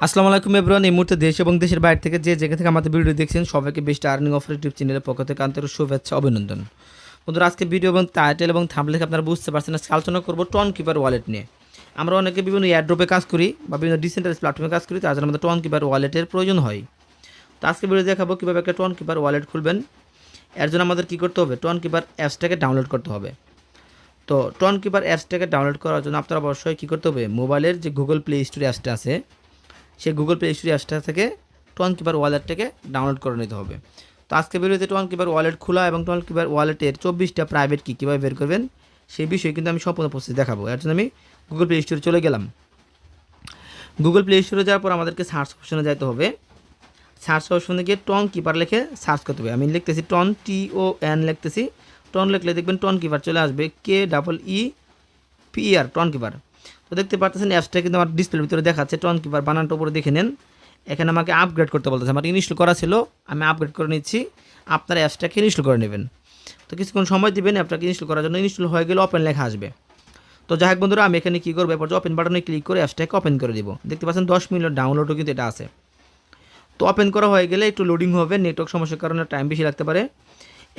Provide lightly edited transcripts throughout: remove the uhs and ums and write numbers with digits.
আসসালামু আলাইকুম এভরিওয়ান। এই মুহূর্তে দেশ এবং দেশের বাইরে থেকে যে জায়গা থেকে আমাদের ভিডিও দেখছেন সবাইকে বেস্ট আর্নিং অফার ইউটিউব চ্যানেলের পক্ষ থেকে আন্তরিক শুভেচ্ছা অভিনন্দন। বন্ধুরা, আজকে ভিডিও এবং টাইটেল এবং থাম্বনেল দেখে আপনারা বুঝতে পারছেন আজকে আলোচনা করবো টন কিপার ওয়ালেট নিয়ে। আমরা অনেকে বিভিন্ন এয়ারড্রপে কাজ করি বা বিভিন্ন ডিসেন্ট্রালাইজড প্ল্যাটফর্মে কাজ করি, তার জন্য আমাদের টন কিপার ওয়ালেটের প্রয়োজন হয়। তো আজকে ভিডিও দেখাবো কীভাবে একটা টন কিপার ওয়ালেট খুলবেন। এর জন্য আমাদের কী করতে হবে, টন কিপার অ্যাপসটাকে ডাউনলোড করতে হবে। তো টন কিপার অ্যাপসটাকে ডাউনলোড করার জন্য আপনারা অবশ্যই কী করতে হবে, মোবাইলের যে গুগল প্লে স্টোর অ্যাপসটা আছে সেই গুগল প্লে স্টোর অ্যাপসটা থেকে টন কিপার ওয়ালেটটাকে ডাউনলোড করে নিতে হবে। তো আজকে ভিডিওতে টন কিপার ওয়ালেট খোলা এবং টন কিপার ওয়ালেটের 24টা প্রাইভেট কি কীভাবে বের করবেন সেই বিষয়ে কিন্তু আমি সম্পূর্ণ প্রসেস দেখাবো। এর জন্য আমি গুগল প্লে স্টোরে চলে গেলাম। গুগল প্লে স্টোরে যাওয়ার পর আমাদেরকে সার্চ অপশনে যেতে হবে। সার্চ অপশনে গিয়ে টন কিপার লিখে সার্চ করতে হবে। আমি লিখতেছি টন, TON লিখতেছি। টন লিখলে দেখবেন টন কিপার চলে আসবে, KEEPR, টন কিপার। তো দেখতে পাচ্ছেন অ্যাপসটা কিন্তু আমার ডিসপ্লের ভিতরে দেখাচ্ছে টন কিপার, বানানটা উপরে দেখে নেন। এখানে আমাকে আপগ্রেড করতে বলতেছে, আমার ইনস্টল করা ছিল, আমি আপগ্রেড করে নিচ্ছি। আপনার অ্যাপসটাকে ইনস্টল করে নেবেন। তো কিছুক্ষণ সময় দিবেন অ্যাপটাকে ইনস্টল করার জন্য। ইনস্টল হয়ে গেলে ওপেন লেখা আসবে। তো যাই হোক বন্ধুরা, আমি এখানে কী করবো, এরপর ওপেন বাটনে ক্লিক করে অ্যাপসটাকে ওপেন করে দিব। দেখতে পাচ্ছেন 10 মিনিট ডাউনলোডও কিন্তু এটা আছে। তো ওপেন করা হয়ে গেলে একটু লোডিং হবে, নেটওয়ার্ক সমস্যার কারণে টাইম বেশি লাগতে পারে।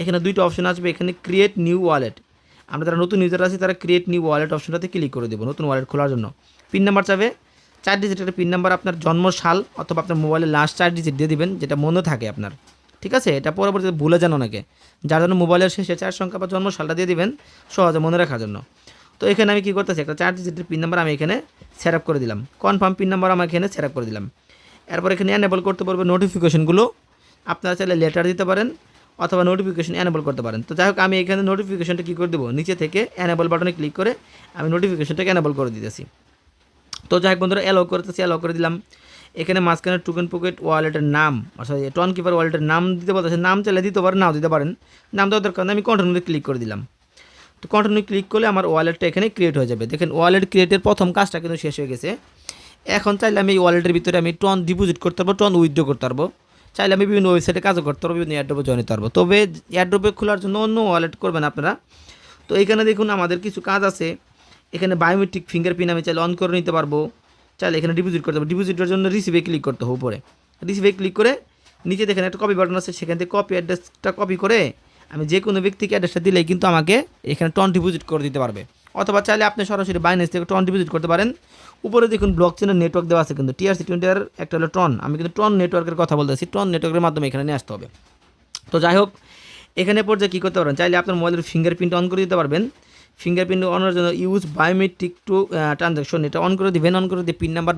এখানে দুইটা অপশন আসবে, এখানে ক্রিয়েট নিউ ওয়ালেট। আমরা যারা নতুন ইউজার আছি তারা ক্রিয়েট নিউ ওয়ালেট অপশনটাতে ক্লিক করে দেবো নতুন ওয়ালেট খোলার জন্য। পিন নাম্বার চাবে, 4 ডিজিটের পিন নাম্বার, আপনার জন্ম সাল অথবা আপনার মোবাইলের লাস্ট 4 ডিজিট দিয়ে দিবেন, যেটা মনে থাকে আপনার। ঠিক আছে, এটা পরবর্তীতে ভুলে যান অনেকে, যার জন্য মোবাইলের শেষে 4 সংখ্যা বা জন্ম সালটা দিয়ে দিবেন সহজে মনে রাখার জন্য। তো এখানে আমি কী করতেছি, একটা 4 ডিজিটের পিন নাম্বার আমি এখানে সেট আপ করে দিলাম। কনফার্ম পিন নাম্বার আমি এখানে সেট আপ করে দিলাম। এরপর এখানে এনেবল করতে পারবে নোটিফিকেশনগুলো। আপনারা চাইলে লেটার দিতে পারেন অথবা নোটিফিকেশন এনেবল করতে পারেন। তো যাই হোক, আমি এখানে নোটিফিকেশনটা কী করে দেবো, নিচে থেকে এনেবল বাটনে ক্লিক করে আমি নোটিফিকেশনটাকে এনেবল করে দিতেছি। তো যাই হোক বন্ধুরা, অ্যালাউ করতেছি, অ্যালাউ করে দিলাম। এখানে মাঝখানে টোকেন পকেট ওয়ালেটের নাম, অর্থাৎ টন কিপার ওয়ালেটের নাম দিতে বলতেছে। নাম চাইলে দিতে পারেন, নাও দিতে পারেন। নাম দেওয়ার দরকার নেই, আমি কন্টিনিউতে ক্লিক করে দিলাম। তো কন্টিনিউ ক্লিক করলে আমার ওয়ালেটটা এখানে ক্রিয়েট হয়ে যাবে। দেখেন ওয়ালেট ক্রিয়েটের প্রথম কাজটা কিন্তু শেষ হয়ে গেছে। এখন চাইলে আমি এই ওয়ালেটের ভিতরে আমি টন ডিপোজিট করতে পারবো, টন উইথড্র করতে পারবো। চাইলে আমি বিভিন্ন ওয়েবসাইটে কাজও করতে পারবো, বিভিন্ন এয়ারড্রপে জয়েন করতে পারবো। তবে এয়ারড্রপে খোলার জন্য অন্য ওয়ালেট করবেন আপনারা। তো এখানে দেখুন আমাদের কিছু কাজ আছে। এখানে বায়োমেট্রিক ফিঙ্গারপ্রিন্ট আমি চাইলে অন করে নিতে পারবো। চাইলে এখানে ডিপোজিট করতে পারবো। ডিপোজিটের জন্য রিসিভে ক্লিক করতে হবে। উপরে রিসিভে ক্লিক করে নিচে দেখেন একটা কপি বাটন আছে, সেখান থেকে কপি অ্যাড্রেসটা কপি করে আমি যে কোনো ব্যক্তিকে অ্যাড্রেসটা দিলেই কিন্তু আমাকে এখানে টন ডিপোজিট করে দিতে পারবে। অথবা চাইলে আপনি সরাসরি বাইন্যান্স থেকে টন ডিপোজিট করতে পারেন। উপরে দেখুন ব্লক চেনের নেটওয়ার্ক দেওয়া আছে, কিন্তু TRC20 এর একটা হলো টন। আমি কিন্তু টন নেটওয়ার্কের কথা বলতেছি, টন নেটওয়ার্কের মাধ্যমে এখানে নিয়ে আসতে হবে। তো যাই হোক, এখানে পর্যায়ে কী করতে পারেন, চাইলে আপনার মোবাইলের ফিঙ্গারপ্রিন্ট অন করে দিতে পারবেন। ফিঙ্গারপ্রিন্ট অনের জন্য ইউজ বায়োমেট্রিক টু ট্রানজ্যাকশন, এটা অন করে দিবেন। অন করে দিয়ে পিন নাম্বার